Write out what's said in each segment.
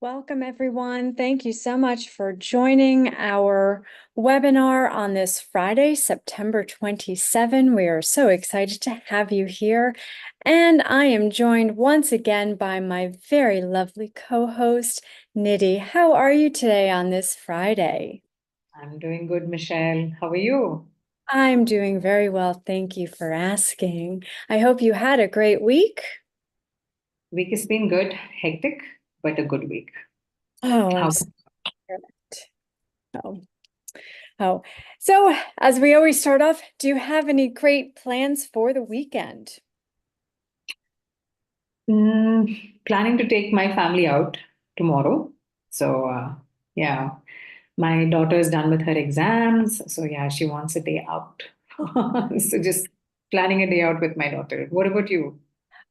Welcome, everyone. Thank you so much for joining our webinar on this Friday, September 27. We are so excited to have you here. And I am joined once again by my very lovely co-host, Nidhi. How are you today on this Friday? I'm doing good, Michelle. How are you? I'm doing very well. Thank you for asking. I hope you had a great week. Week has been good, hectic, but a good week. Oh, I'm How? so oh. Oh, so as we always start off, do you have any great plans for the weekend? Planning to take my family out tomorrow. So, yeah, my daughter is done with her exams. So, yeah, she wants a day out. So, just planning a day out with my daughter. What about you?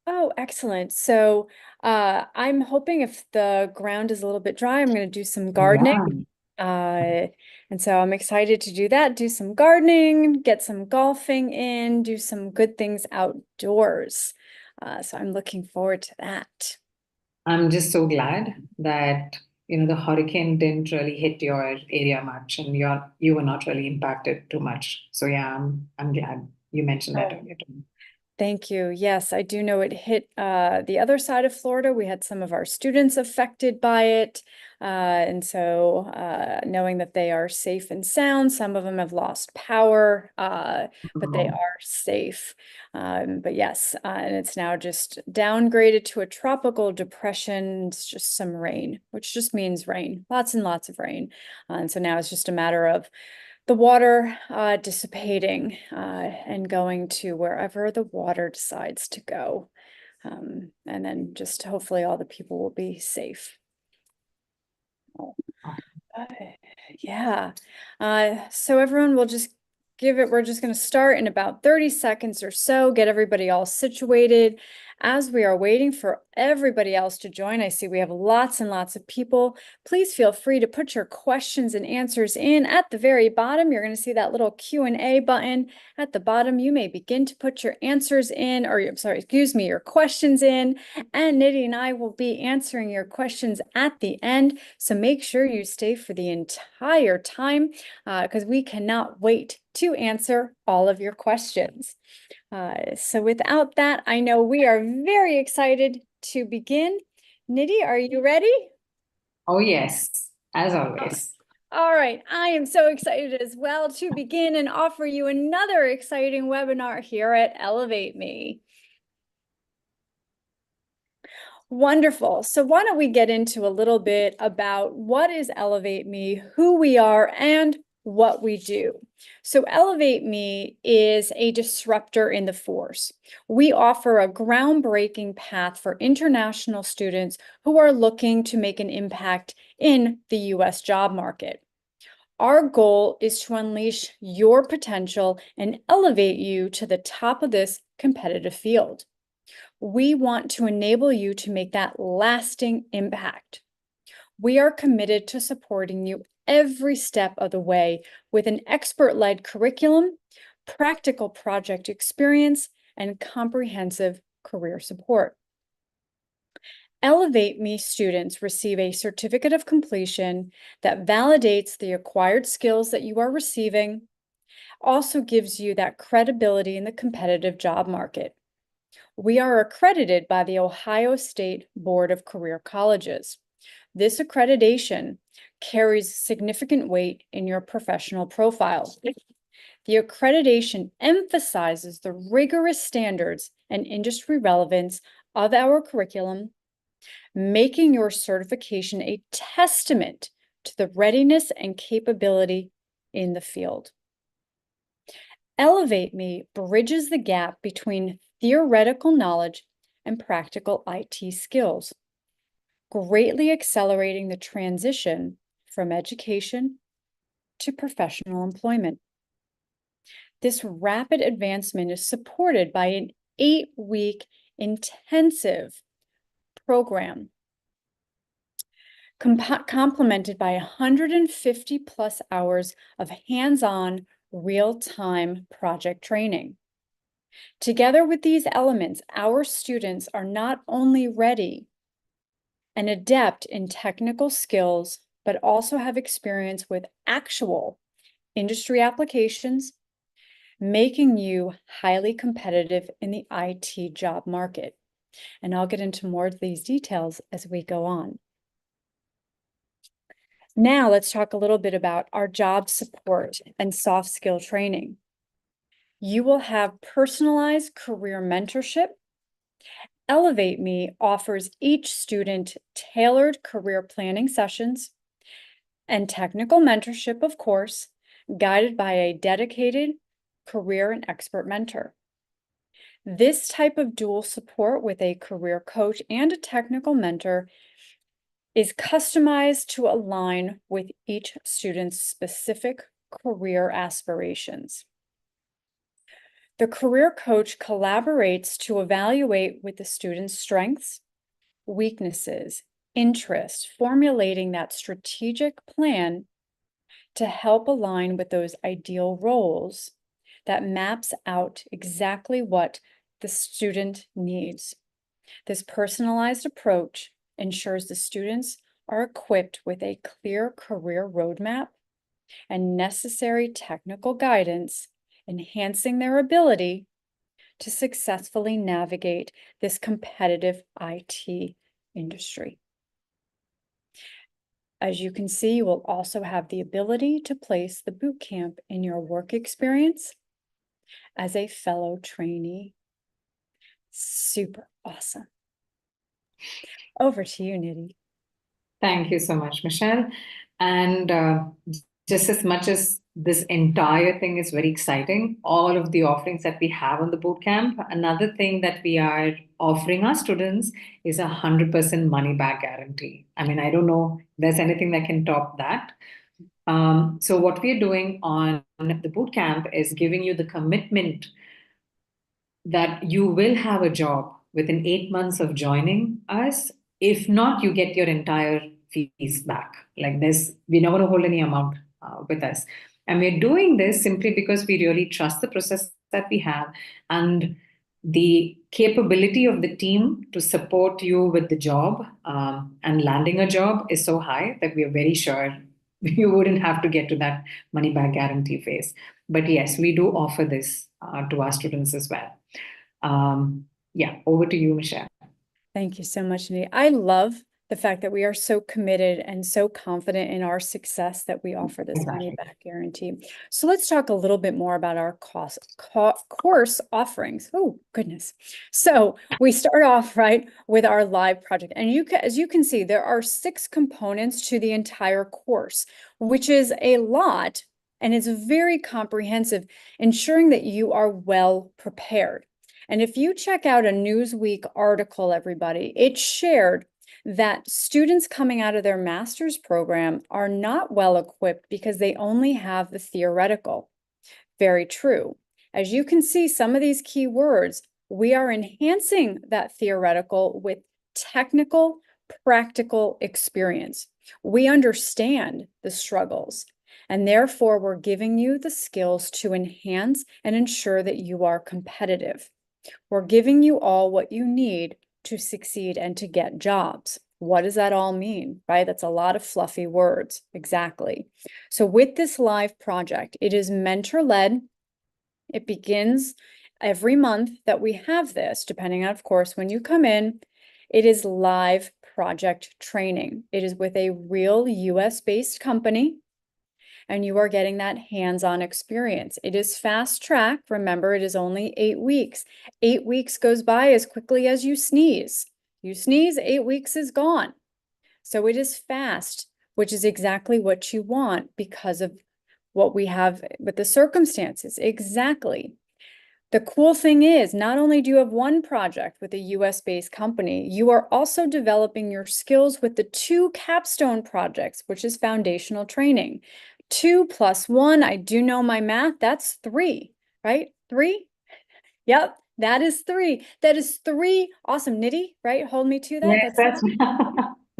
Oh, excellent. So, I'm hoping if the ground is a little bit dry, I'm going to do some gardening. Yeah. And so I'm excited to do that, do some gardening, get some golfing in, do some good things outdoors. So I'm looking forward to that. I'm just so glad that the hurricane didn't really hit your area much, and you were not really impacted too much. So yeah, I'm glad you mentioned that Oh, earlier to me. thank you. Yes, I do know it hit the other side of Florida. We had some of our students affected by it. And so knowing that they are safe and sound, some of them have lost power, but they Oh, are safe. But yes, and it's now just downgraded to a tropical depression. It's just some rain, which just means rain, lots and lots of rain. And so now it's just a matter of the water dissipating and going to wherever the water decides to go. And then just hopefully all the people will be safe. Oh, uh, yeah. So everyone will just we're just going to start in about 30 seconds or so, get everybody all situated. As we are waiting for everybody else to join, I see we have lots and lots of people. Please feel free to put your questions and answers in at the very bottom. You're going to see that little Q&A button at the bottom. You may begin to put your answers in, or I'm sorry, excuse me, your questions in, and Nidhi and I will be answering your questions at the end. So make sure you stay for the entire time because we cannot wait to answer all of your questions. So without that, I know we are very excited to begin. Nidhi, are you ready? oh yes, as Oh, always. all right, I am so excited as well to begin and offer you another exciting webinar here at Elevate Me. Wonderful. So why don't we get into a little bit about what is Elevate Me, who we are, and what we do. So Elevate Me is a disruptor in the force. We offer a groundbreaking path for international students who are looking to make an impact in the US job market. Our goal is to unleash your potential and elevate you to the top of this competitive field. We want to enable you to make that lasting impact. We are committed to supporting you every step of the way with an expert-led curriculum, practical project experience, and comprehensive career support. Elevate Me students receive a certificate of completion that validates the acquired skills that you are receiving, also gives you that credibility in the competitive job market. We are accredited by the Ohio State Board of Career Colleges. This accreditation carries significant weight in your professional profile. The accreditation emphasizes the rigorous standards and industry relevance of our curriculum, making your certification a testament to the readiness and capability in the field. Elevate Me bridges the gap between theoretical knowledge and practical IT skills, greatly accelerating the transition from education to professional employment. This rapid advancement is supported by an 8-week intensive program complemented by 150 plus hours of hands-on, real-time project training. Together with these elements, our students are not only ready an adept in technical skills, but also have experience with actual industry applications, making you highly competitive in the IT job market. And I'll get into more of these details as we go on. Now let's talk a little bit about our job support and soft skill training. You will have personalized career mentorship. Elevate Me offers each student tailored career planning sessions and technical mentorship, of course, guided by a dedicated career and expert mentor. This type of dual support with a career coach and a technical mentor is customized to align with each student's specific career aspirations. The career coach collaborates to evaluate with the student's strengths, weaknesses, interests, formulating that strategic plan to help align with those ideal roles that maps out exactly what the student needs. This personalized approach ensures the students are equipped with a clear career roadmap and necessary technical guidance, enhancing their ability to successfully navigate this competitive IT industry. As you can see, you will also have the ability to place the boot camp in your work experience as a fellow trainee. Super awesome. Over to you, Nidhi. Thank you so much, Michelle. And just as much as this entire thing is very exciting, all of the offerings that we have on the bootcamp, another thing that we are offering our students is 100% money back guarantee. I mean, I don't know if there's anything that can top that. So what we're doing on the bootcamp is giving you the commitment that you will have a job within 8 months of joining us. If not, you get your entire fees back. Like this, we're not going to hold any amount with us. And we're doing this simply because we really trust the process that we have and the capability of the team to support you with the job and landing a job is so high that we are very sure you wouldn't have to get to that money back guarantee phase. But yes, we do offer this to our students as well. Yeah, over to you, Michelle. Thank you so much, Nidhi. I love the fact that we are so committed and so confident in our success that we offer this money back guarantee. So let's talk a little bit more about our course offerings. Oh, goodness. So we start off right with our live project. And as you can see, there are 6 components to the entire course, which is a lot, and it's very comprehensive, ensuring that you are well prepared. And if you check out a Newsweek article, everybody, it shared that students coming out of their master's program are not well equipped because they only have the theoretical. Very true. As you can see, some of these key words, we are enhancing that theoretical with technical, practical experience. We understand the struggles, and therefore we're giving you the skills to enhance and ensure that you are competitive. We're giving you all what you need to succeed and to get jobs. What does that all mean, right? That's a lot of fluffy words. Exactly. So with this live project, it is mentor-led. It begins every month that we have this, depending on, of course, when you come in. It is live project training. It is with a real US-based company, and you are getting that hands-on experience. It is fast track. Remember, it is only 8 weeks. 8 weeks goes by as quickly as you sneeze. You sneeze, 8 weeks is gone. So it is fast, which is exactly what you want because of what we have with the circumstances. Exactly. The cool thing is, not only do you have one project with a US-based company, you are also developing your skills with the 2 capstone projects, which is foundational training. 2 + 1, I do know my math, that's 3, right? 3? Yep, that is 3. That is 3. Awesome, Nidhi, right? Hold me to that. Yes, that's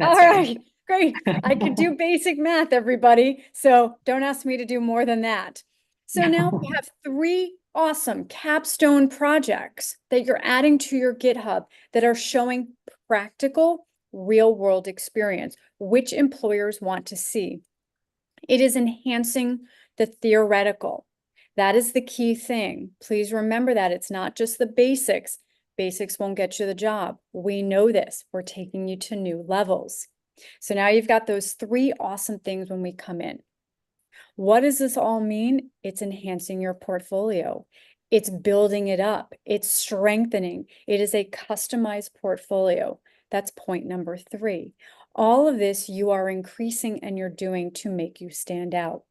All right. right, great. I could do basic math, everybody. So don't ask me to do more than that. So now we have 3 awesome capstone projects that you're adding to your GitHub that are showing practical real world experience, which employers want to see. It is enhancing the theoretical. That is the key thing. Please remember that it's not just the basics. Basics won't get you the job. We know this. We're taking you to new levels. So now you've got those three awesome things when we come in. What does this all mean? It's enhancing your portfolio. It's building it up. It's strengthening. It is a customized portfolio. That's point number 3. All of this you are increasing and you're doing to make you stand out.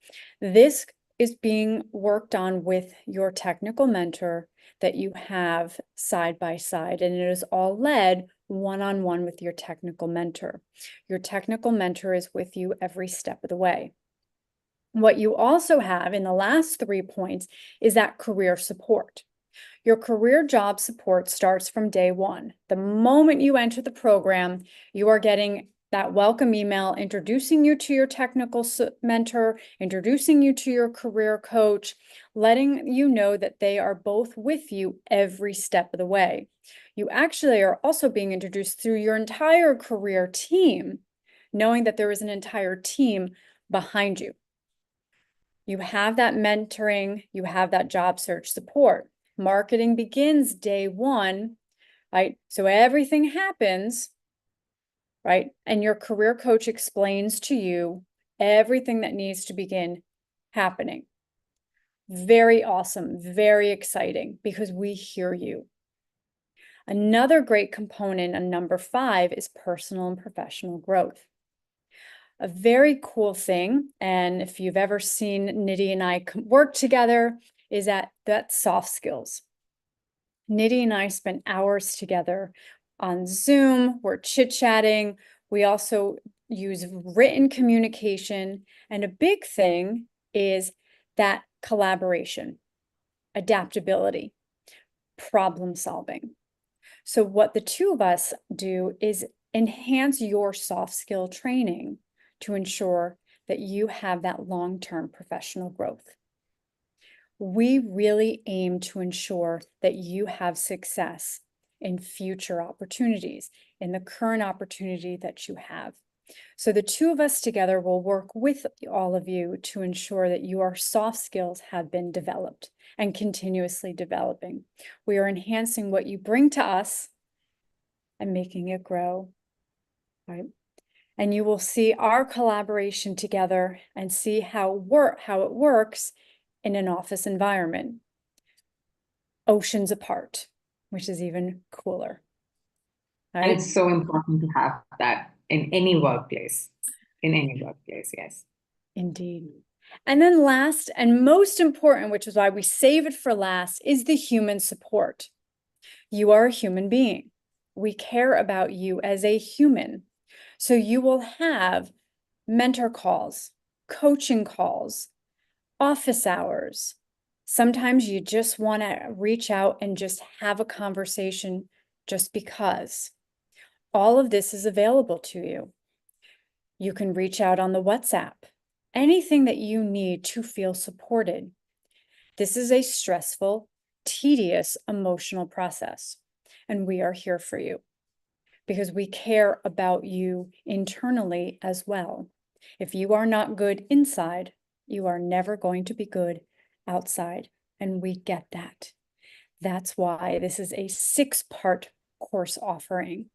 This is being worked on with your technical mentor that you have side by side, and it is all led one-on-one with your technical mentor. Your technical mentor is with you every step of the way. What you also have in the last 3 points is that career support. Your career job support starts from day 1. The moment you enter the program, you are getting that welcome email introducing you to your technical mentor, introducing you to your career coach, letting you know that they are both with you every step of the way. You actually are also being introduced through your entire career team, knowing that there is an entire team behind you. You have that mentoring, you have that job search support. Marketing begins day 1, right? So everything happens, right? And your career coach explains to you everything that needs to begin happening. Very awesome, very exciting, because we hear you. Another great component on number 5 is personal and professional growth. A very cool thing, and if you've ever seen Nidhi and I work together, is that soft skills. Nidhi and I spent hours together on Zoom. We're chit-chatting. We also use written communication. And a big thing is that collaboration, adaptability, problem solving. So what the two of us do is enhance your soft skill training to ensure that you have that long-term professional growth. We really aim to ensure that you have success in future opportunities, in the current opportunity that you have. So the two of us together will work with all of you to ensure that your soft skills have been developed and continuously developing. We are enhancing what you bring to us and making it grow, right? And you will see our collaboration together and see how it works in an office environment, oceans apart, which is even cooler. And Right? it's so important to have that in any workplace, yes. Indeed. And then last and most important, which is why we save it for last, is the human support. You are a human being. We care about you as a human. So you will have mentor calls, coaching calls, office hours. Sometimes you just want to reach out and just have a conversation just because. All of this is available to you. You can reach out on the WhatsApp, anything that you need to feel supported. This is a stressful, tedious, emotional process, and we are here for you because we care about you internally as well. If you are not good inside, you are never going to be good outside, and we get that. That's why this is a 6-part course offering,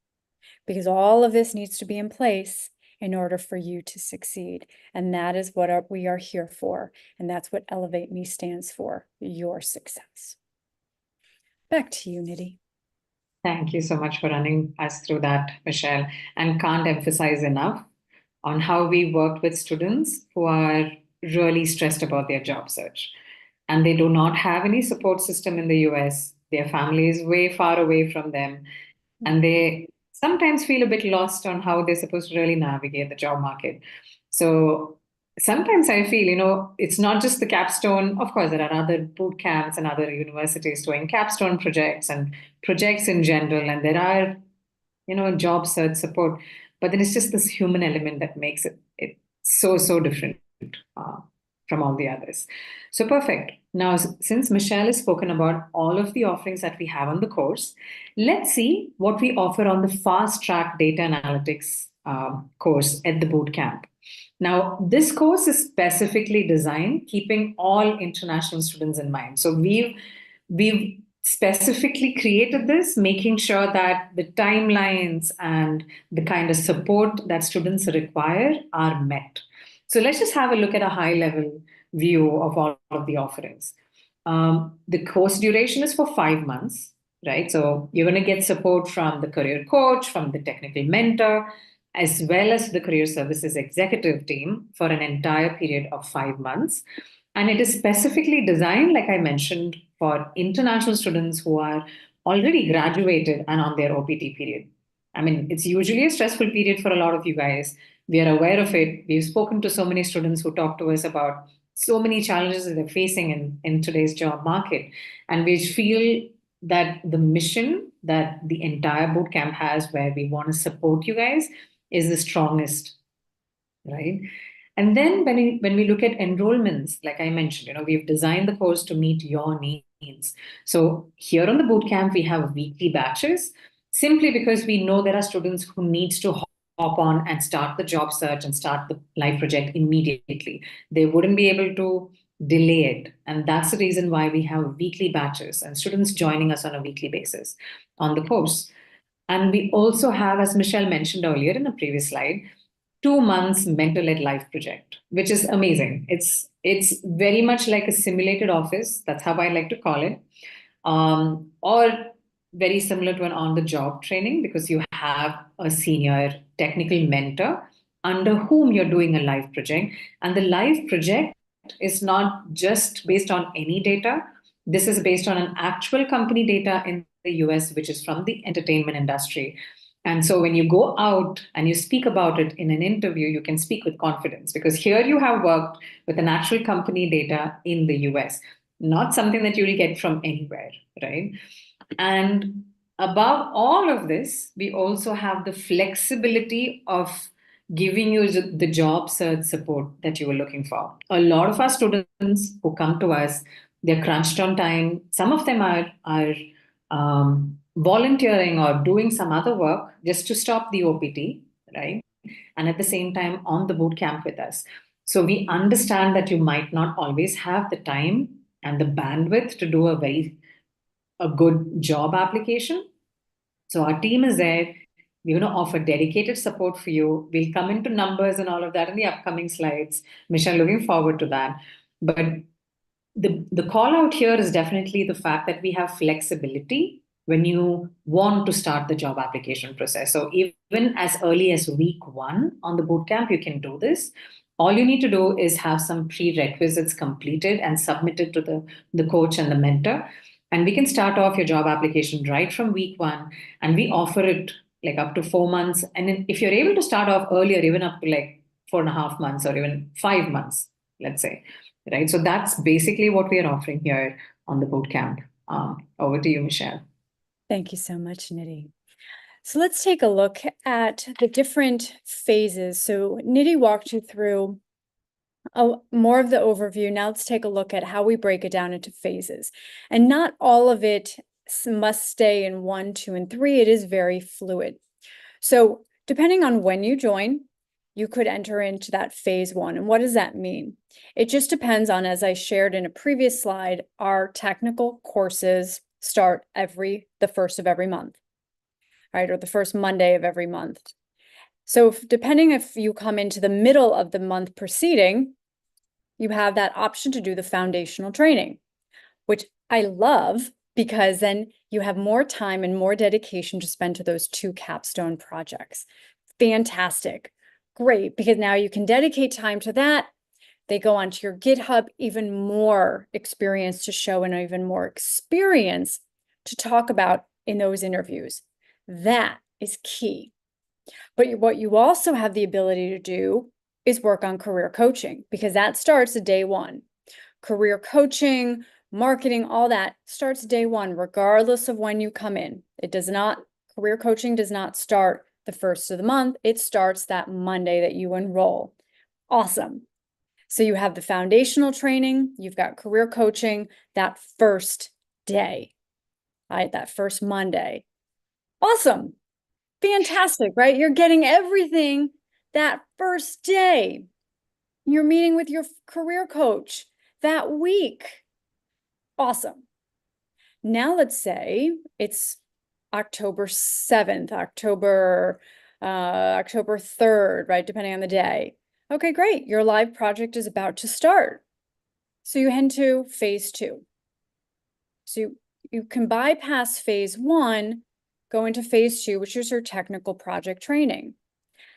because all of this needs to be in place in order for you to succeed. And that is what we are here for. And that's what Elevate Me stands for, your success. Back to you, Nidhi. Thank you so much for running us through that, Michelle. And can't emphasize enough on how we worked with students who are really stressed about their job search. And they do not have any support system in the US. Their family is way far away from them. And they sometimes feel a bit lost on how they're supposed to really navigate the job market. So sometimes I feel, it's not just the capstone. Of course, there are other boot camps and other universities doing capstone projects and projects in general. And there are, job search support. But then it's just this human element that makes it so, so different. Uh, from all the others. So perfect. Now, since Michelle has spoken about all of the offerings that we have on the course, let's see what we offer on the fast track data analytics course at the boot camp. Now, this course is specifically designed keeping all international students in mind. So we've specifically created this, making sure that the timelines and the kind of support that students require are met. So let's just have a look at a high level view of all of the offerings. The course duration is for 5 months, right? So you're going to get support from the career coach, from the technical mentor, as well as the career services executive team for an entire period of 5 months. And it is specifically designed, like I mentioned, for international students who are already graduated and on their OPT period. I mean, it's usually a stressful period for a lot of you guys. We are aware of it. We've spoken to so many students who talk to us about so many challenges that they're facing in today's job market. And we feel that the mission that the entire bootcamp has, where we want to support you guys, is the strongest, right? And then when we look at enrollments, like I mentioned, we've designed the course to meet your needs. So here on the bootcamp, we have weekly batches, simply because we know there are students who needs to hop on and start the job search and start the life project immediately. They wouldn't be able to delay it. And that's the reason why we have weekly batches and students joining us on a weekly basis on the course. And we also have, as Michelle mentioned earlier in a previous slide, 2 months mentor-led life project, which is amazing. It's very much like a simulated office. That's how I like to call it. Or very similar to an on-the-job training, because you have a senior technical mentor under whom you're doing a live project. And the live project is not just based on any data. This is based on an actual company data in the US, which is from the entertainment industry. And so when you go out and you speak about it in an interview, you can speak with confidence, because here you have worked with an actual company data in the US, not something that you will get from anywhere, right? And above all of this, we also have the flexibility of giving you the job search support that you were looking for. A lot of our students who come to us, they're crunched on time. Some of them are volunteering or doing some other work just to stop the OPT, right? And at the same time on the boot camp with us. So we understand that you might not always have the time and the bandwidth to do a good job application. So our team is there. We're going to offer dedicated support for you. We'll come into numbers and all of that in the upcoming slides. Michelle, looking forward to that. But the call out here is definitely the fact that we have flexibility when you want to start the job application process. So even as early as week 1 on the bootcamp, you can do this. All you need to do is have some prerequisites completed and submitted to the coach and the mentor. And we can start off your job application right from week 1. And we offer it like up to 4 months. And then if you're able to start off earlier, even up to like 4.5 months or even 5 months, let's say, right? So that's basically what we are offering here on the bootcamp. Over to you, Michelle. Thank you so much, Nidhi. So let's take a look at the different phases. So Nidhi walked you through more of the overview. Now let's take a look at how we break it down into phases. And not all of it must stay in 1, 2, and 3. It is very fluid. So depending on when you join, you could enter into that phase 1. And what does that mean? It just depends on, as I shared in a previous slide, our technical courses start the first of every month, right? Or the first Monday of every month. So depending if you come into the middle of the month preceding, you have that option to do the foundational training, which I love, because then you have more time and more dedication to spend to those 2 capstone projects. Fantastic. Great, because now you can dedicate time to that. They go onto your GitHub, even more experience to show and even more experience to talk about in those interviews. That is key. But what you also have the ability to do is work on career coaching, because that starts at day 1. Career coaching, marketing, all that starts day 1, regardless of when you come in. Career coaching does not start the first of the month. It starts that Monday that you enroll. Awesome. So you have the foundational training, you've got career coaching that first day, right? That first Monday. Awesome. Fantastic, right? You're getting everything that first day. You're meeting with your career coach that week. Awesome. Now let's say it's October 7th, October 3rd, right? Depending on the day. Okay, great. Your live project is about to start. So you head to phase 2. So you can bypass phase 1, go into phase 2, which is your technical project training.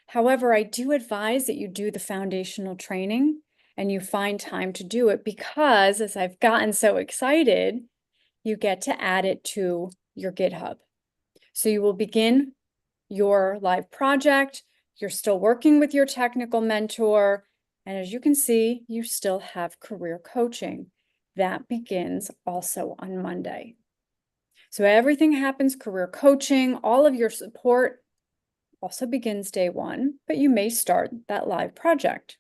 However, I do advise that you do the foundational training and you find time to do it because, as I've gotten so excited, you get to add it to your GitHub. So you will begin your live project, you're still working with your technical mentor, and as you can see, you still have career coaching. That begins also on Monday. So everything happens, career coaching, all of your support also begins day 1, but you may start that live project.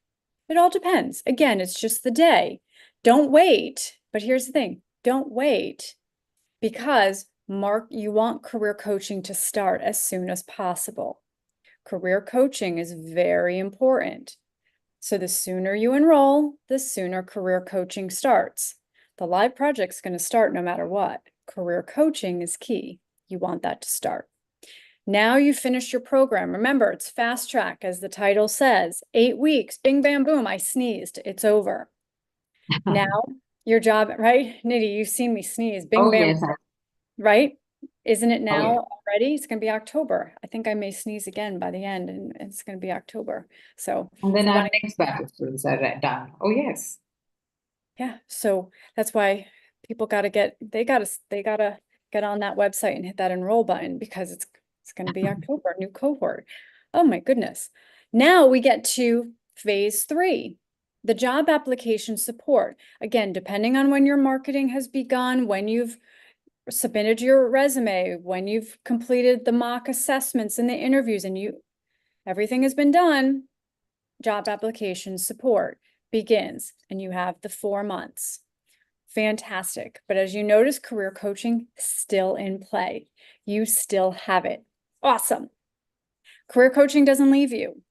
It all depends. Again, it's just the day. Don't wait. But here's the thing, don't wait because you want career coaching to start as soon as possible. Career coaching is very important. So the sooner you enroll, the sooner career coaching starts. The live project's going to start no matter what. Career coaching is key. You want that to start. Now you finished your program. Remember, it's fast track, as the title says. 8 weeks, bing, bam, boom, I sneezed. It's over. Now your job, right? Nidhi, you've seen me sneeze. Bing, Oh, bam, yes. right? Isn't it Oh, now yeah. already? It's going to be October. I think I may sneeze again by the end, and it's going to be October. So And if then you our want to, next batch of students are done. Oh, yes. yeah. So that's why people got to they got to get on that website and hit that enroll button because it's going to be October, new cohort. Oh my goodness. Now we get to phase 3, the job application support. Again, depending on when your marketing has begun, when you've submitted your resume, when you've completed the mock assessments and the interviews and everything has been done, job application support begins and you have the 4 months. Fantastic. But as you notice, career coaching still in play. You still have it. Awesome. Career coaching doesn't leave you.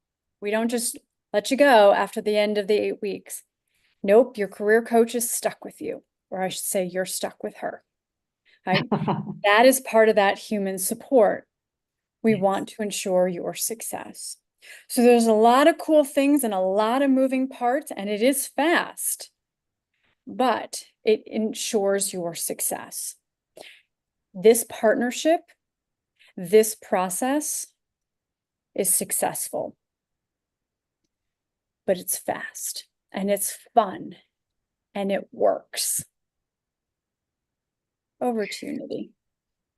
We don't just let you go after the end of the 8 weeks. Nope, your career coach is stuck with you, or I should say you're stuck with her. Right? That is part of that human support. We want to ensure your success. So there's a lot of cool things and a lot of moving parts, and it is fast, but it ensures your success. This partnership, this process is successful, but it's fast and it's fun and it works. Over to you, Nidhi.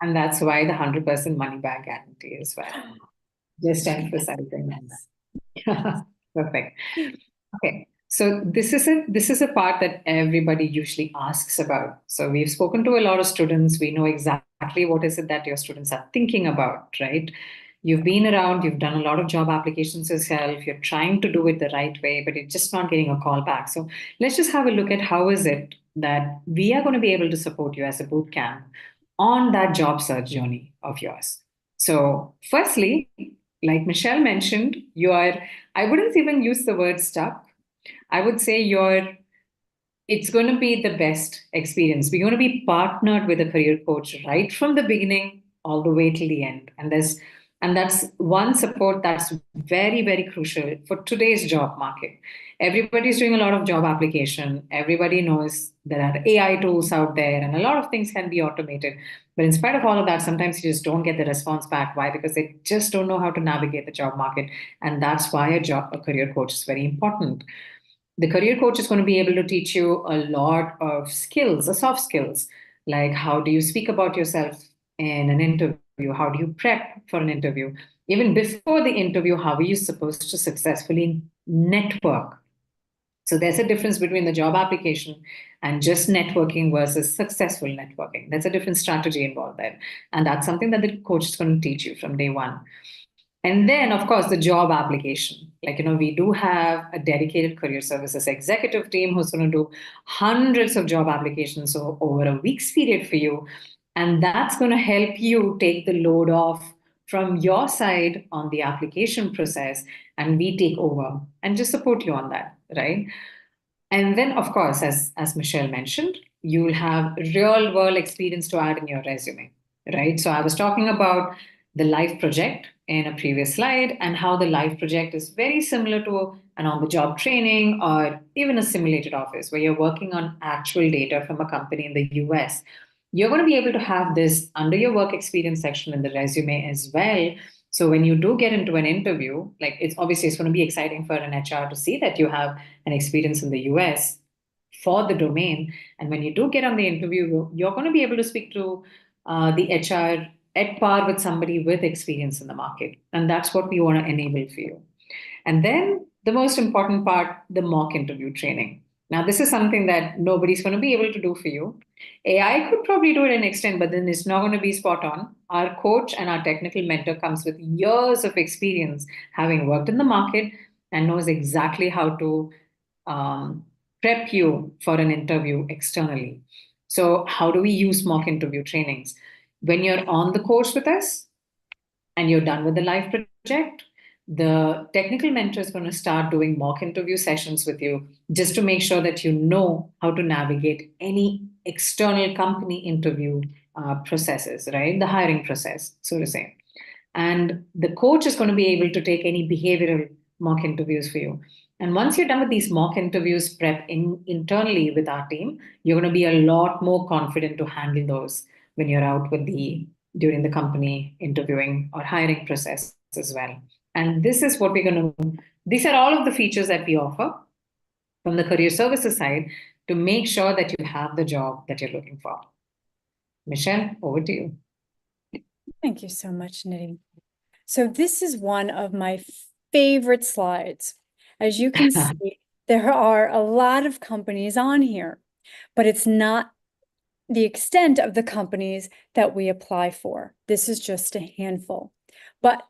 And that's why the 100% money back guarantee as well. Just emphasizing on that. Perfect. Okay. So this is a part that everybody usually asks about. So we've spoken to a lot of students. We know exactly what is it that your students are thinking about, right? You've been around, you've done a lot of job applications yourself, you're trying to do it the right way, but you're just not getting a call back. So let's just have a look at how is it that we are going to be able to support you as a boot camp on that job search journey of yours. So firstly, like Michelle mentioned, I wouldn't even use the word stuck. I would say it's going to be the best experience. We're going to be partnered with a career coach right from the beginning all the way till the end. And that's one support that's very, very crucial for today's job market. Everybody's doing a lot of job application. Everybody knows there are AI tools out there and a lot of things can be automated. But in spite of all of that, sometimes you just don't get the response back. Why? Because they just don't know how to navigate the job market. And that's why a career coach is very important. The career coach is going to be able to teach you a lot of skills, the soft skills, like how do you speak about yourself in an interview? How do you prep for an interview? Even before the interview, how are you supposed to successfully network? So there's a difference between the job application and just networking versus successful networking. There's a different strategy involved there. And that's something that the coach is going to teach you from day one. And then, of course, the job application. Like, we do have a dedicated career services executive team who's going to do hundreds of job applications over a week's period for you. And that's going to help you take the load off from your side on the application process. And we take over and just support you on that, right? And then, of course, as Michelle mentioned, you will have real world experience to add in your resume, right? So I was talking about the life project in a previous slide and how the life project is very similar to an on the job training or even a simulated office where you're working on actual data from a company in the US. You're going to be able to have this under your work experience section in the resume as well. So when you do get into an interview, like it's going to be exciting for an HR to see that you have an experience in the US for the domain. And when you do get on the interview, you're going to be able to speak to the HR at par with somebody with experience in the market. And that's what we want to enable for you. And then the most important part, the mock interview training. Now, this is something that nobody's going to be able to do for you. AI could probably do it an extent, but then it's not going to be spot on. Our coach and our technical mentor comes with years of experience, having worked in the market and knows exactly how to prep you for an interview externally. So, how do we use mock interview trainings? When you're on the course with us, and you're done with the live project, the technical mentor is going to start doing mock interview sessions with you just to make sure that you know how to navigate any external company interview processes, right? The hiring process, so to say. And the coach is going to be able to take any behavioral mock interviews for you. And once you're done with these mock interviews internally with our team, you're going to be a lot more confident to handle those when you're out during the company interviewing or hiring process as well. And this is what these are all of the features that we offer from the career services side to make sure that you have the job that you're looking for. Michelle, over to you. Thank you so much, Nidhi. So this is one of my favorite slides. As you can see, there are a lot of companies on here, but it's not the extent of the companies that we apply for. This is just a handful. But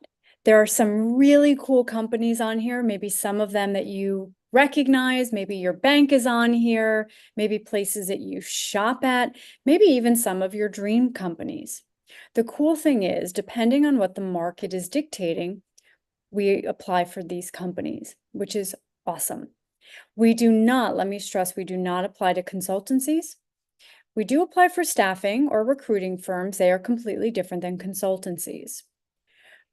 there are some really cool companies on here, maybe some of them that you recognize, maybe your bank is on here, maybe places that you shop at, maybe even some of your dream companies. The cool thing is, depending on what the market is dictating, we apply for these companies, which is awesome. We do not, let me stress, we do not apply to consultancies. We do apply for staffing or recruiting firms. They are completely different than consultancies.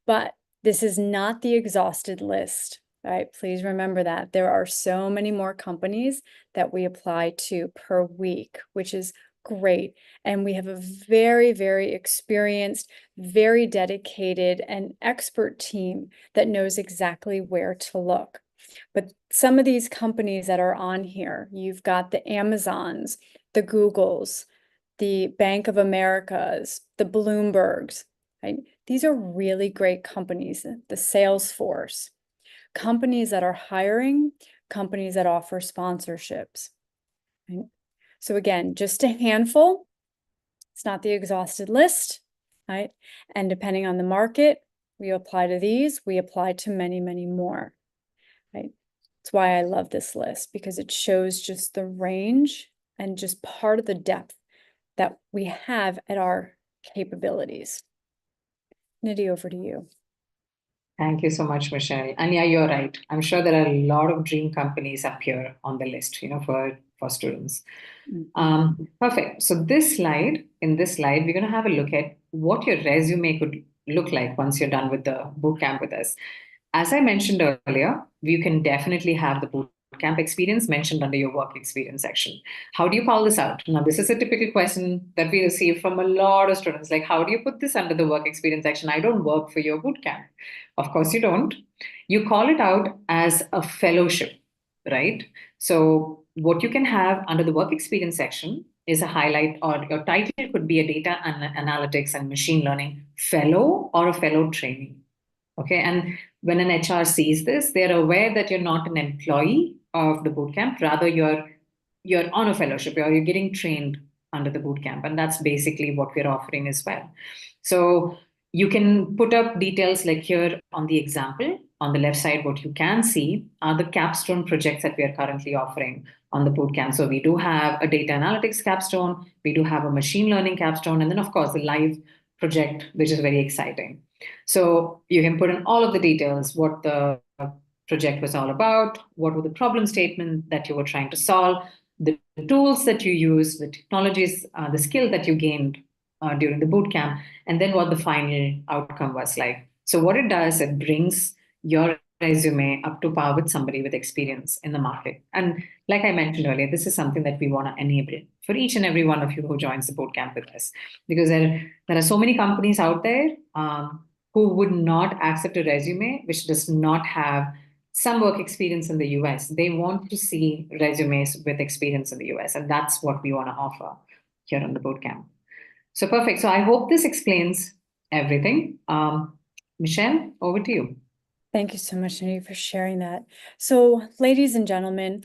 But this is not the exhausted list, right? Please remember that. There are so many more companies that we apply to per week, which is great. And we have a very, very experienced, very dedicated and expert team that knows exactly where to look. But some of these companies that are on here, you've got the Amazons, the Googles, the Bank of Americas, the Bloombergs, right? These are really great companies, the Salesforce, companies that are hiring, companies that offer sponsorships. Right? So again, just a handful. It's not the exhausted list, right? And depending on the market, we apply to these, we apply to many, many more, right? That's why I love this list, because it shows just the range and just part of the depth that we have at our capabilities. Nidhi, over to you. Thank you so much, Michelle. And yeah, you're right. I'm sure there are a lot of dream companies up here on the list, for students. Perfect. So in this slide, we're going to have a look at what your resume could look like once you're done with the bootcamp with us. As I mentioned earlier, you can definitely have the bootcamp experience mentioned under your work experience section. How do you call this out? Now, this is a typical question that we receive from a lot of students. Like, how do you put this under the work experience section? I don't work for your bootcamp. Of course, you don't. You call it out as a fellowship, right? So what you can have under the work experience section is a highlight, or your title could be a data analytics and machine learning fellow or a fellow trainee. Okay. And when an HR sees this, they're aware that you're not an employee of the bootcamp. Rather, you're on a fellowship, or you're getting trained under the bootcamp. And that's basically what we're offering as well. So You can put up details like here on the example. On the left side, what you can see are the capstone projects that we are currently offering on the bootcamp. So we do have a data analytics capstone, we do have a machine learning capstone, and then of course the live project, which is very exciting. So you can put in all of the details, what the project was all about, what were the problem statement that you were trying to solve, the tools that you use, the technologies, the skill that you gained during the bootcamp, and then what the final outcome was like. So what it does, it brings your resume up to par with somebody with experience in the market. And like I mentioned earlier, this is something that we want to enable for each and every one of you who joins the bootcamp with us, because there are so many companies out there who would not accept a resume which does not have some work experience in the US. They want to see resumes with experience in the US, and that's what we want to offer here on the bootcamp. So perfect. So I hope this explains everything. Michelle, over to you. Thank you so much, Nidhi, for sharing that. So, ladies and gentlemen,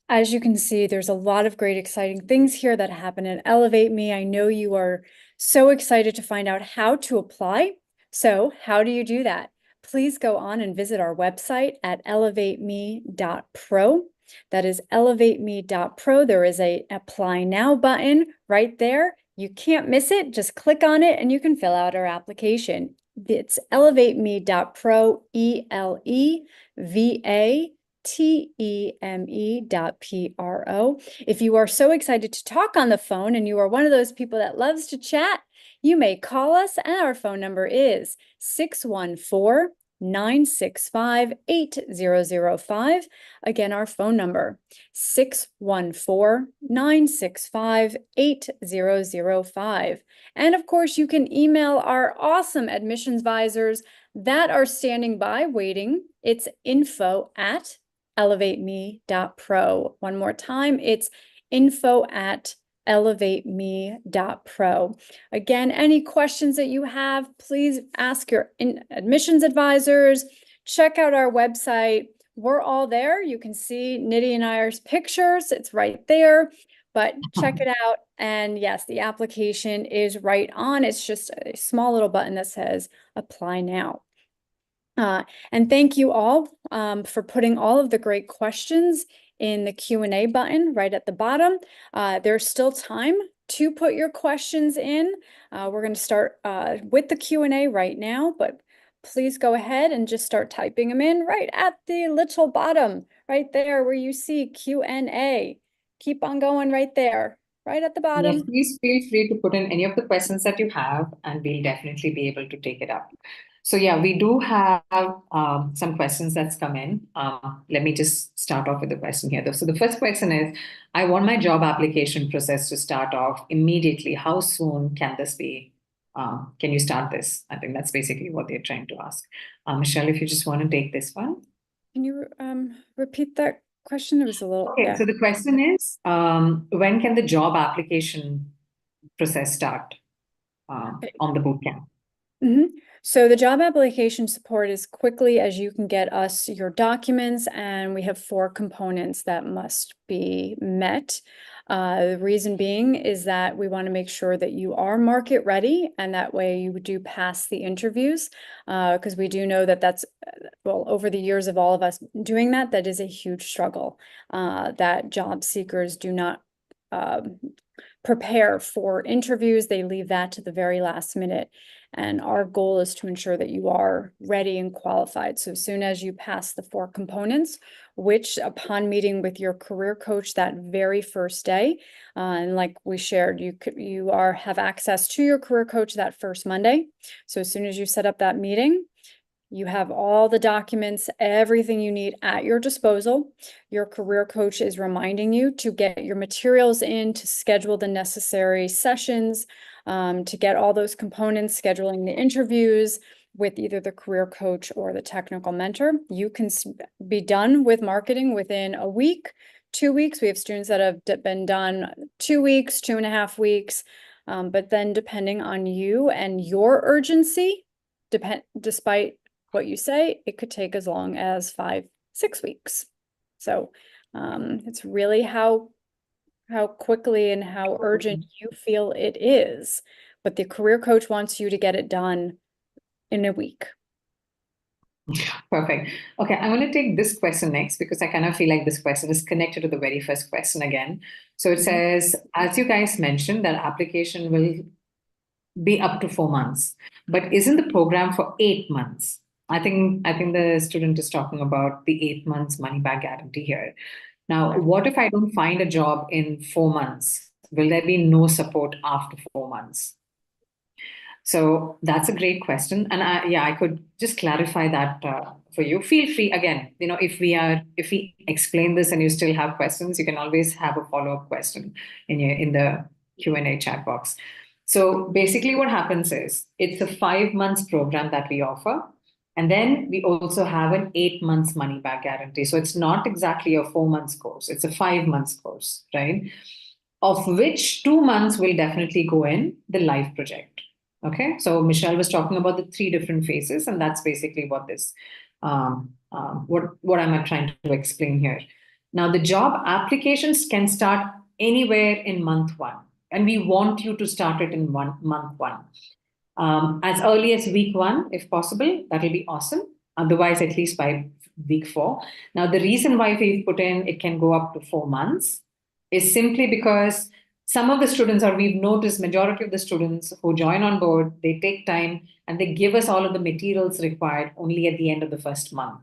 as you can see, there's a lot of great, exciting things here that happen at Elevate Me. I know you are so excited to find out how to apply. So, how do you do that? Please go on and visit our website at elevateme.pro. That is elevateme.pro. There is a Apply Now button right there. You can't miss it. Just click on it and you can fill out our application. It's elevateme.pro, ELEVATEME.pro. If you are so excited to talk on the phone and you are one of those people that loves to chat, you may call us, and our phone number is 614-965-8005. Again, our phone number, 614-965-8005. And of course, you can email our awesome admissions advisors that are standing by waiting. It's info@elevateme.pro. One more time, it's info@elevateme.pro. Again, any questions that you have, please ask your admissions advisors. Check out our website. We're all there. You can see Nidhi and I's pictures. It's right there, but check it out. And yes, the application is right on. It's just a small little button that says apply now. And thank you all for putting all of the great questions in the Q&A button right at the bottom. There's still time to put your questions in. We're going to start with the Q&A right now, but please go ahead and just start typing them in right at the little bottom, right there where you see Q&A. Keep on going right there, right at the bottom. Yes, please feel free to put in any of the questions that you have, and we'll definitely be able to take it up. So yeah, we do have some questions that's come in. Let me just start off with the question here. So the first question is, I want my job application process to start off immediately. How soon can this be? Can you start this? I think that's basically what they're trying to ask. Michelle, if you just want to take this one. Can you repeat that question? It was a little, Okay, yeah. so the question is, when can the job application process start on the bootcamp? So the job application support is quickly as you can get us your documents, and we have 4 components that must be met. The reason being is that we want to make sure that you are market ready, and that way you do pass the interviews, because we do know that that's, well, over the years of all of us doing that, that is a huge struggle, that job seekers do not prepare for interviews. They leave that to the very last minute. And our goal is to ensure that you are ready and qualified. So as soon as you pass the 4 components, which upon meeting with your career coach that very first day, and like we shared, you have access to your career coach that first Monday. So as soon as you set up that meeting, you have all the documents, everything you need at your disposal. Your career coach is reminding you to get your materials in, to schedule the necessary sessions, to get all those components, scheduling the interviews with either the career coach or the technical mentor. You can be done with marketing within a week, 2 weeks. We have students that have been done 2 weeks, 2.5 weeks. But then depending on you and your urgency, despite what you say, it could take as long as 5-6 weeks. So it's really how quickly and how urgent you feel it is. But the career coach wants you to get it done in a week. Perfect. Okay, I'm going to take this question next because I kind of feel like this question is connected to the very first question again. So it says, as you guys mentioned, that application will be up to 4 months, but isn't the program for 8 months? I think the student is talking about the 8 months money back guarantee here. Now, what if I don't find a job in 4 months? Will there be no support after 4 months? So that's a great question, and I could just clarify that for you. Feel free again. If we explain this and you still have questions, you can always have a follow-up question in the Q&A chat box. So basically, what happens is it's a 5 months program that we offer, and then we also have an 8 months money back guarantee. So it's not exactly a 4 months course; it's a 5 months course, right? Of which 2 months will definitely go in the live project. Okay, so Michelle was talking about the 3 different phases, and that's basically what this, what I'm trying to explain here. Now, the job applications can start anywhere in month 1, and we want you to start it in month 1. As early as week 1, if possible, that will be awesome. Otherwise, at least by week 4. Now, the reason why we've put in it can go up to 4 months is simply because some of the students, or we've noticed majority of the students who join on board, they take time and they give us all of the materials required only at the end of the first month.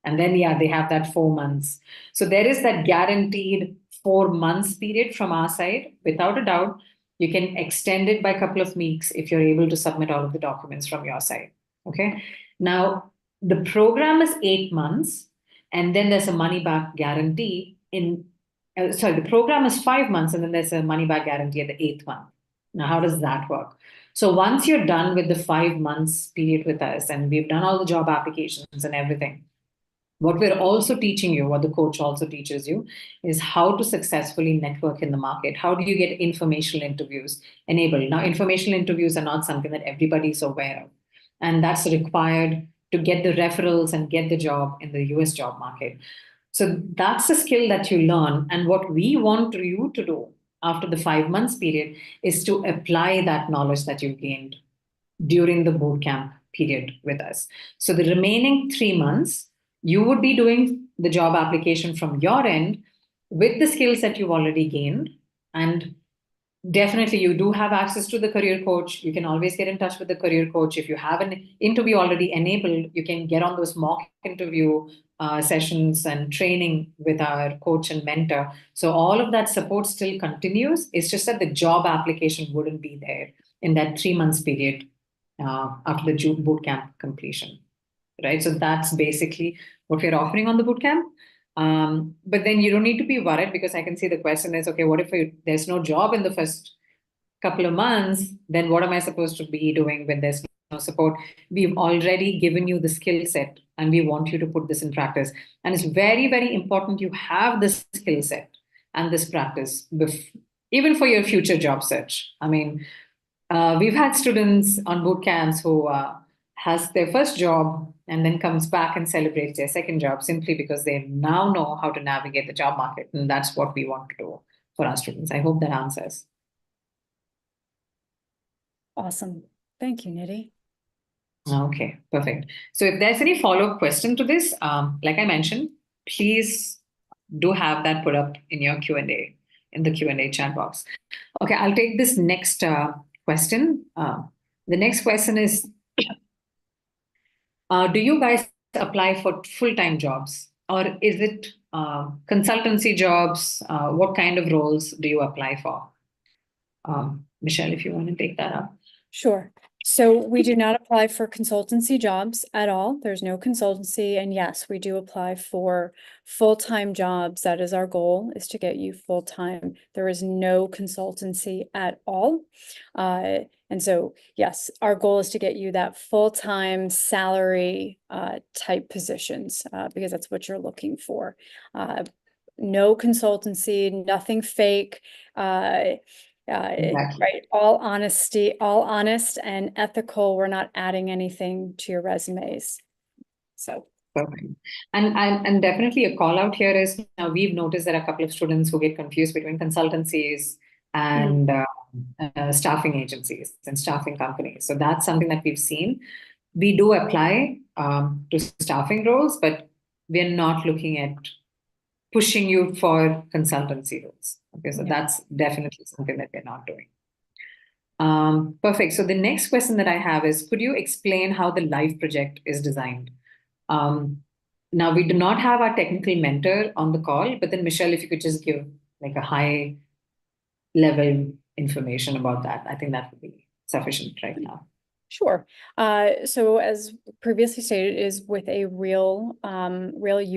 And then, they have that 4 months. So there is that guaranteed 4 months period from our side. Without a doubt, you can extend it by a couple of weeks if you're able to submit all of the documents from your side. Okay. Now, the program is 8 months, and then there's a money back guarantee the program is 5 months, and then there's a money back guarantee at the 8th month. Now, how does that work? So once you're done with the 5 months period with us, and we've done all the job applications and everything, what we're also teaching you, what the coach also teaches you, is how to successfully network in the market. How do you get informational interviews enabled? Now, informational interviews are not something that everybody is aware of, and that's required to get the referrals and get the job in the US job market. So that's the skill that you learn. And what we want you to do after the 5 months period is to apply that knowledge that you've gained during the bootcamp period with us. So the remaining 3 months, you would be doing the job application from your end with the skills that you've already gained. And definitely, you do have access to the career coach. You can always get in touch with the career coach. If you have an interview already enabled, you can get on those mock interview sessions and training with our coach and mentor. So all of that support still continues. It's just that the job application wouldn't be there in that 3 months period after the bootcamp completion, right? So that's basically what we're offering on the bootcamp. But then you don't need to be worried, because I can see the question is, okay, what if there's no job in the first couple of months? Then what am I supposed to be doing when there's no support? We've already given you the skill set, and we want you to put this in practice. And it's very, very important you have this skill set and this practice, even for your future job search. I mean, we've had students on boot camps who has their first job and then comes back and celebrates their second job simply because they now know how to navigate the job market. And that's what we want to do for our students. I hope that answers. Awesome. Thank you, Nidhi. Okay, perfect. So if there's any follow-up question to this, like I mentioned, please do have that put up in your Q&A, in the Q&A chat box. Okay, I'll take this next question. The next question is, do you guys apply for full-time jobs, or is it consultancy jobs? What kind of roles do you apply for? Michelle, if you want to take that up. Sure. So we do not apply for consultancy jobs at all. There's no consultancy. And yes, we do apply for full-time jobs. That is our goal, is to get you full-time. There is no consultancy at all. And so, yes, our goal is to get you that full-time salary type positions, because that's what you're looking for. No consultancy, nothing fake. Exactly. Right. All honest and ethical. We're not adding anything to your resumes. So. Perfect. And definitely a call out here is, now we've noticed there are a couple of students who get confused between consultancies and staffing agencies and staffing companies. So that's something that we've seen. we do apply to staffing roles, but we're not looking at pushing you for consultancy roles. Okay, so Yeah. that's definitely something that we're not doing. Perfect. So the next question that I have is, could you explain how the life project is designed? Um, Now we do not have our technical mentor on the call, but then Michelle, if you could just give like a high level information about that, I think that would be sufficient right now. Sure. So as previously stated, is with a real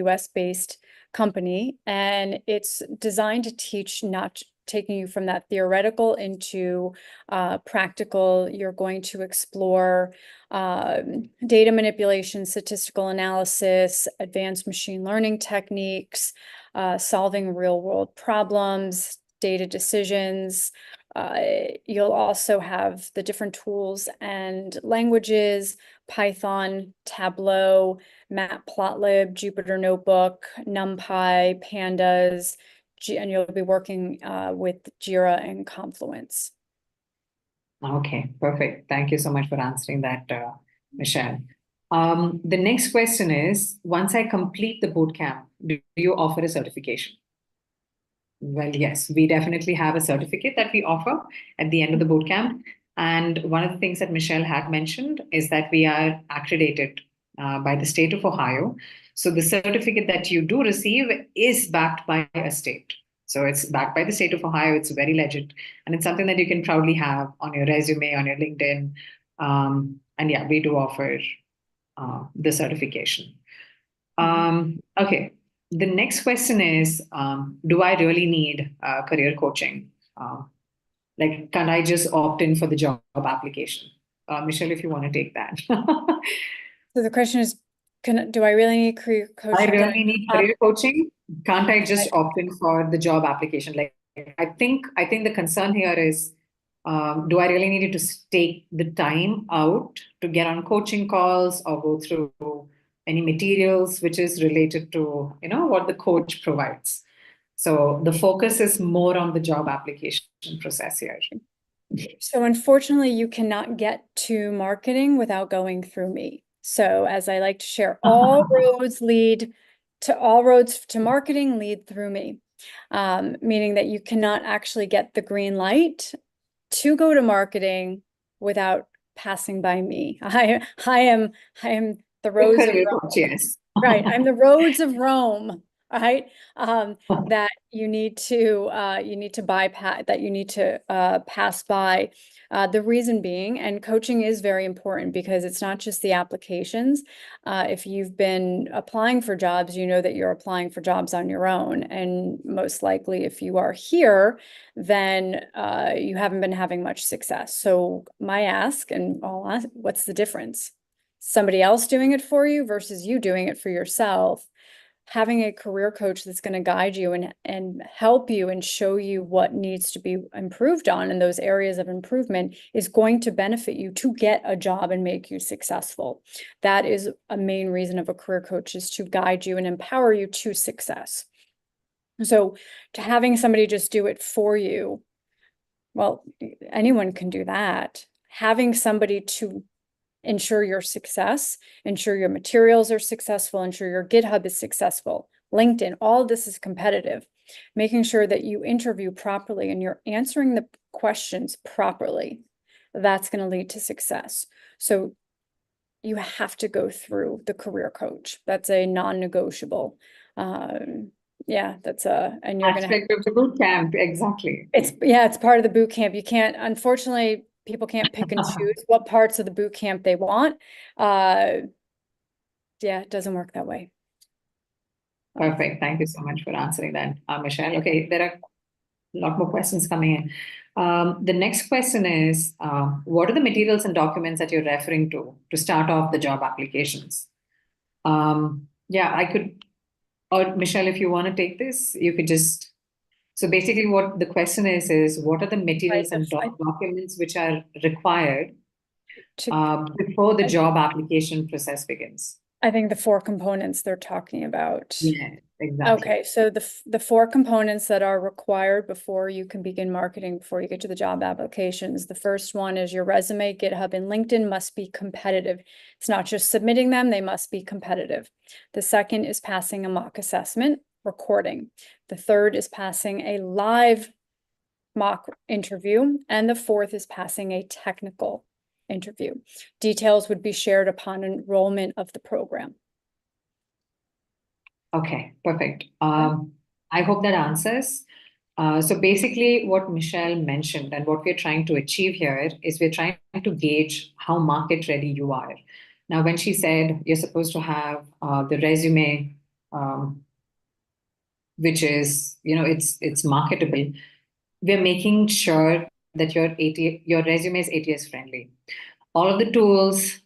US based company, and it's designed to teach, not taking you from that theoretical into practical. You're going to explore data manipulation, statistical analysis, advanced machine learning techniques, solving real world problems, data decisions. You'll also have the different tools and languages: Python, Tableau, Matplotlib, Jupyter Notebook, NumPy, Pandas, and you'll be working with Jira and Confluence. Okay, perfect. Thank you so much for answering that, Michelle. The next question is, once I complete the boot camp, do you offer a certification? Well, yes, we definitely have a certificate that we offer at the end of the boot camp. And one of the things that Michelle had mentioned is that we are accredited by the state of Ohio. So the certificate that you do receive is backed by a state. So it's backed by the state of Ohio. It's very legit. And it's something that you can proudly have on your resume, on your LinkedIn. And yeah, we do offer the certification. Okay. The next question is, do I really need career coaching? Like, can I just opt in for the job application? Michelle, if you want to take that. So the question is, do I really need career I coaching? really need career coaching. Can't I just opt in for the job application? Like, I think the concern here is, do I really need to take the time out to get on coaching calls or go through any materials which is related to, what the coach provides? So the focus is more on the job application process here. So unfortunately, you cannot get to marketing without going through me. So as I like to share, all roads to marketing lead through me, meaning that you cannot actually get the green light to go to marketing without passing by me. I am the roads of Career Rome. coach, yes. Right. I'm the roads of Rome, right? That you need to bypass, that you need to pass by. The reason being, and coaching is very important because it's not just the applications. If you've been applying for jobs, you know that you're applying for jobs on your own. And most likely, if you are here, then you haven't been having much success. So my ask, and I'll ask, what's the difference? Somebody else doing it for you versus you doing it for yourself. Having a career coach that's going to guide you and help you and show you what needs to be improved on in those areas of improvement is going to benefit you to get a job and make you successful. That is a main reason of a career coach, is to guide you and empower you to success. So to having somebody just do it for you, well, anyone can do that. Having somebody to ensure your success, ensure your materials are successful, ensure your GitHub is successful, LinkedIn, all of this is competitive. Making sure that you interview properly and you're answering the questions properly, that's going to lead to success. So you have to go through the career coach. That's a non-negotiable. Yeah, that's and you're going to Aspect of the boot camp, exactly. it's part of the boot camp. You can't, unfortunately, people can't pick and choose what parts of the boot camp they want. Yeah, it doesn't work that way. Perfect. Thank you so much for answering that, Michelle. Okay, there are a lot more questions coming in. The next question is, what are the materials and documents that you're referring to start off the job applications? Yeah, I could, or Michelle, if you want to take this, you could just. So basically, what the question is what are the materials and documents which are required before the job application process begins? I think the 4 components they're talking about. Yeah. exactly. Okay, so the four components that are required before you can begin marketing, before you get to the job applications. The first one is your resume, GitHub, and LinkedIn must be competitive. It's not just submitting them, they must be competitive. The second is passing a mock assessment, recording. The third is passing a live mock interview, and the fourth is passing a technical interview. Details would be shared upon enrollment of the program. Okay, perfect. I hope that answers. So basically, what Michelle mentioned and what we're trying to achieve here is we're trying to gauge how market ready you are. Now, when she said you're supposed to have the resume, which is, it's marketable, we're making sure that your resume is ATS friendly. All of the tools,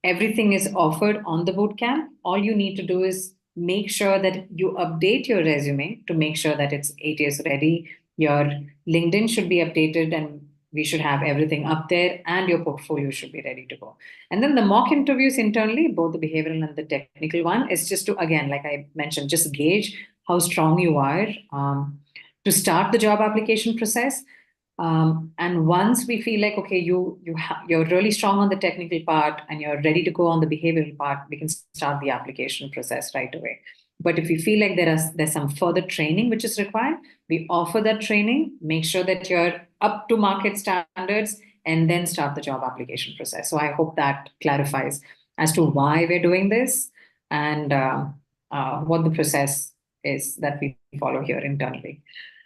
everything is offered on the bootcamp. All you need to do is make sure that you update your resume to make sure that it's ATS ready. Your LinkedIn should be updated and we should have everything up there, and your portfolio should be ready to go. And then the mock interviews internally, both the behavioral and the technical one, is just to, again, like I mentioned, just gauge how strong you are to start the job application process. And once we feel like, okay, you're really strong on the technical part and you're ready to go on the behavioral part, we can start the application process right away. But if we feel like there's some further training which is required, we offer that training, make sure that you're up to market standards, and then start the job application process. So I hope that clarifies as to why we're doing this and what the process is that we follow here internally.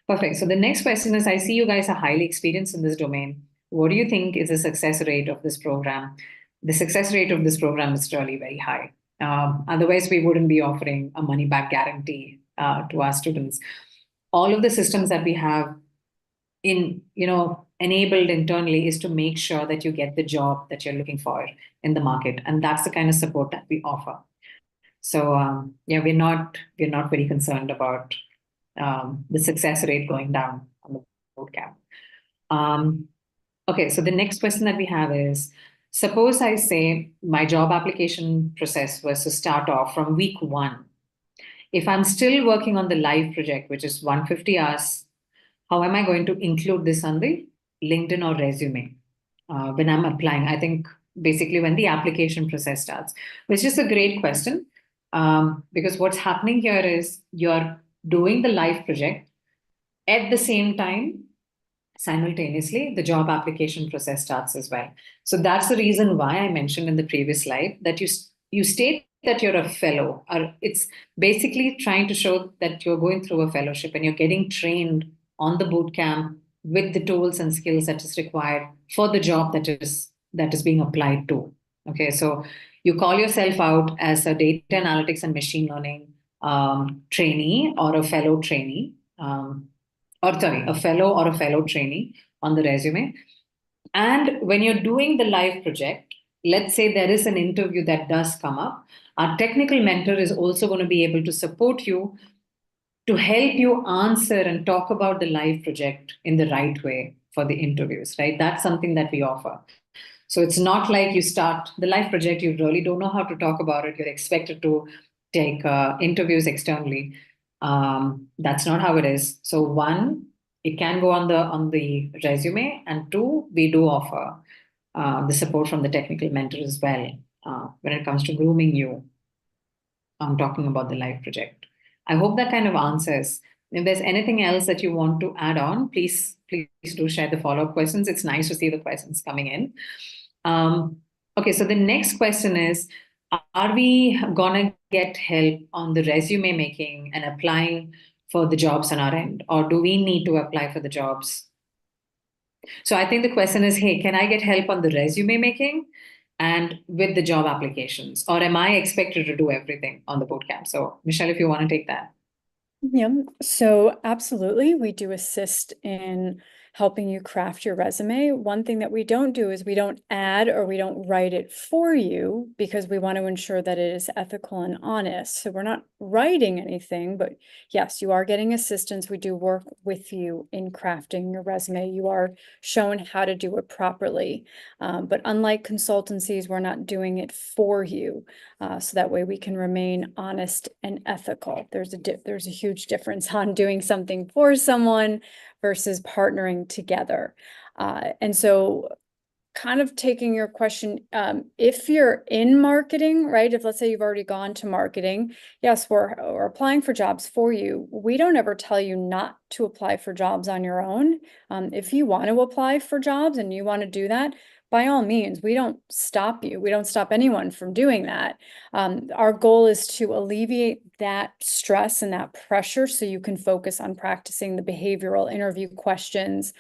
Perfect. So the next question is, I see you guys are highly experienced in this domain. What do you think is the success rate of this program? The success rate of this program is really very high. Otherwise, we wouldn't be offering a money back guarantee to our students. All of the systems that we have enabled internally is to make sure that you get the job that you're looking for in the market. And that's the kind of support that we offer. So yeah, we're not very concerned about the success rate going down on the bootcamp. Okay, so the next question that we have is, suppose I say my job application process was to start off from week 1. If I'm still working on the live project, which is 150 hours, how am I going to include this on the LinkedIn or resume when I'm applying? I think basically when the application process starts, which is a great question because what's happening here is you're doing the live project at the same time. Simultaneously, the job application process starts as well. So that's the reason why I mentioned in the previous slide that you state that you're a fellow, or it's basically trying to show that you're going through a fellowship and you're getting trained on the boot camp with the tools and skills that is required for the job that is being applied to. Okay, so you call yourself out as a data analytics and machine learning trainee or a fellow trainee. A fellow or a fellow trainee on the resume. And when you're doing the live project, let's say there is an interview that does come up, our technical mentor is also going to be able to support you to help you answer and talk about the live project in the right way for the interviews, right? That's something that we offer. So it's not like you start the live project, you really don't know how to talk about it. You're expected to take interviews externally. That's not how it is. So one, it can go on the resume, and two, we do offer the support from the technical mentor as well when it comes to grooming you. I'm talking about the live project. I hope that kind of answers. If there's anything else that you want to add on, please do share the follow-up questions. It's nice to see the questions coming in. Okay, so the next question is, are we gonna get help on the resume making and applying for the jobs on our end, or do we need to apply for the jobs? So I think the question is, hey, can I get help on the resume making and with the job applications, or am I expected to do everything on the bootcamp? So Michelle, if you want to take that. Yeah, so absolutely, we do assist in helping you craft your resume. One thing that we don't do is we don't add or we don't write it for you because we want to ensure that it is ethical and honest. So we're not writing anything, but yes, you are getting assistance. We do work with you in crafting your resume. You are shown how to do it properly. But unlike consultancies, we're not doing it for you. So that way we can remain honest and ethical. There's a huge difference on doing something for someone versus partnering together. And so kind of taking your question, if you're in marketing, right? If let's say you've already gone to marketing, yes, we're applying for jobs for you. We don't ever tell you not to apply for jobs on your own. If you want to apply for jobs and you want to do that, by all means, we don't stop you. We don't stop anyone from doing that. Our goal is to alleviate that stress and that pressure so you can focus on practicing the behavioral interview questions,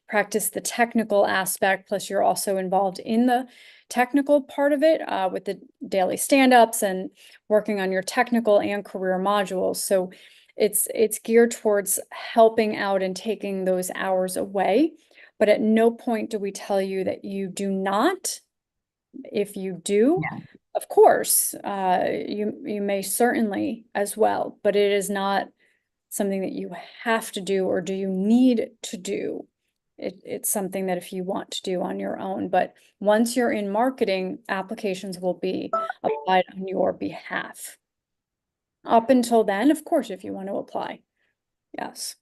practice the technical aspect, plus you're also involved in the technical part of it with the daily stand-ups and working on your technical and career modules. So it's geared towards helping out and taking those hours away. But at no point do we tell you that you do not. If you do, Yeah. of course, you may certainly as well, but it is not something that you have to do or do you need to do. It's something that if you want to do on your own, but once you're in marketing, applications will be applied on your behalf. Up until then, of course, if you want to apply, yes.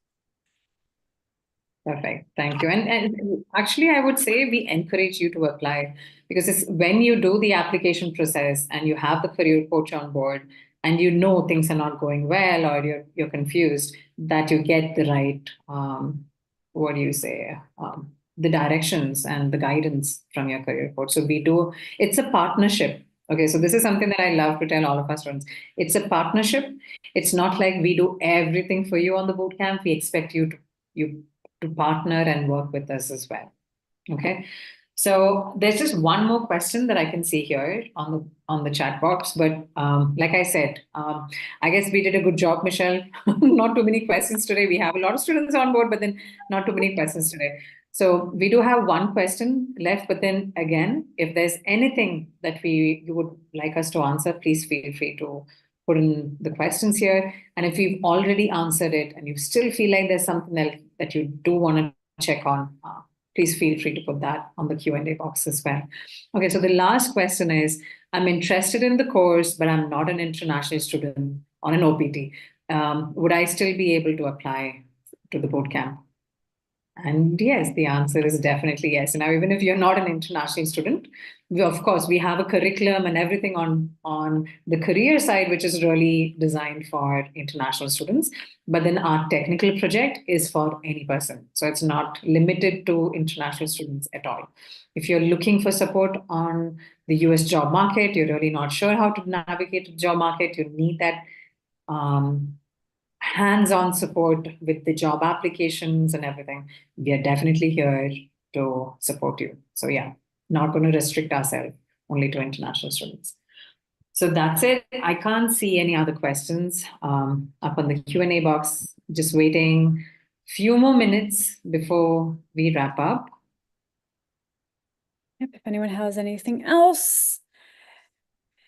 Perfect. Thank you. And actually, I would say we encourage you to apply because it's when you do the application process and you have the career coach on board and you know things are not going well or you're confused, that you get the right what do you say? The directions and the guidance from your career coach. So we do, it's a partnership. Okay, so this is something that I love to tell all of our students. It's a partnership. It's not like we do everything for you on the boot camp. We expect you to partner and work with us as well. Okay. So there's just one more question that I can see here on the chat box, but like I said, I guess we did a good job, Michelle. Not too many questions today. We have a lot of students on board, but then not too many questions today. So we do have one question left, but then again, if there's anything that you would like us to answer, please feel free to put in the questions here. And if we've already answered it and you still feel like there's something else that you do want to check on, please feel free to put that on the Q&A box as well. Okay, so the last question is, I'm interested in the course, but I'm not an international student on an OPT. Would I still be able to apply to the bootcamp? And yes, the answer is definitely yes. Now, even if you're not an international student, of course, we have a curriculum and everything on the career side, which is really designed for international students. But then our technical project is for any person. So it's not limited to international students at all. If you're looking for support on the US job market, you're really not sure how to navigate the job market, you need that hands-on support with the job applications and everything, we are definitely here to support you. So yeah, not going to restrict ourselves only to international students. So that's it. I can't see any other questions up on the Q&A box. Just waiting a few more minutes before we wrap up. Yep, if anyone has anything else,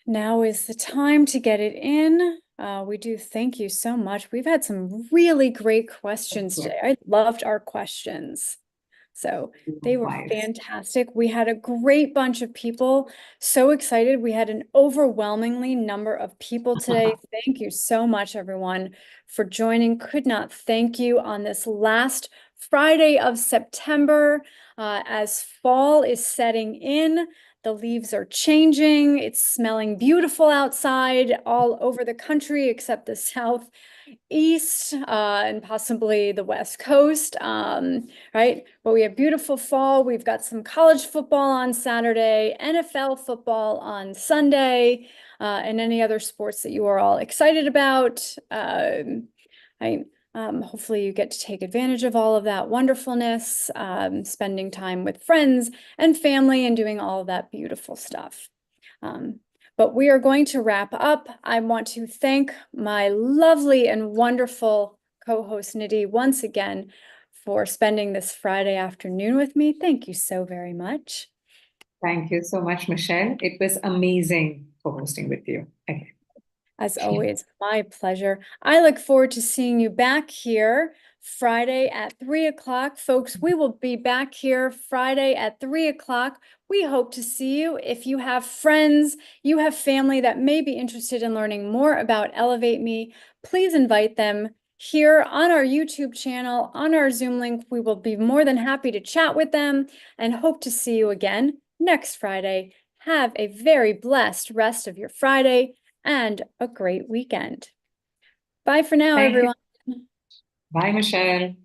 now is the time to get it in. We do thank you so much. We've had some really great questions today. I loved our questions. So they were fantastic. We had a great bunch of people, so excited. We had an overwhelmingly number of people today. Thank you so much, everyone, for joining. Could not thank you on this last Friday of September as fall is setting in. The leaves are changing. It's smelling beautiful outside all over the country, except the southeast and possibly the West Coast, right? But we have beautiful fall. We've got some college football on Saturday, NFL football on Sunday, and any other sports that you are all excited about. Hopefully you get to take advantage of all of that wonderfulness, spending time with friends and family and doing all of that beautiful stuff. But we are going to wrap up. I want to thank my lovely and wonderful co-host Nidhi once again for spending this Friday afternoon with me. Thank you so very much. Thank you so much, Michelle. It was amazing co-hosting with you. Okay. As always, my pleasure. I look forward to seeing you back here Friday at 3 o'clock. Folks, we will be back here Friday at 3 o'clock. We hope to see you. If you have friends, you have family that may be interested in learning more about Elevate Me, please invite them here on our YouTube channel, on our Zoom link. We will be more than happy to chat with them and hope to see you again next Friday. Have a very blessed rest of your Friday and a great weekend. Bye for now, Thank you. everyone. Bye, Michelle.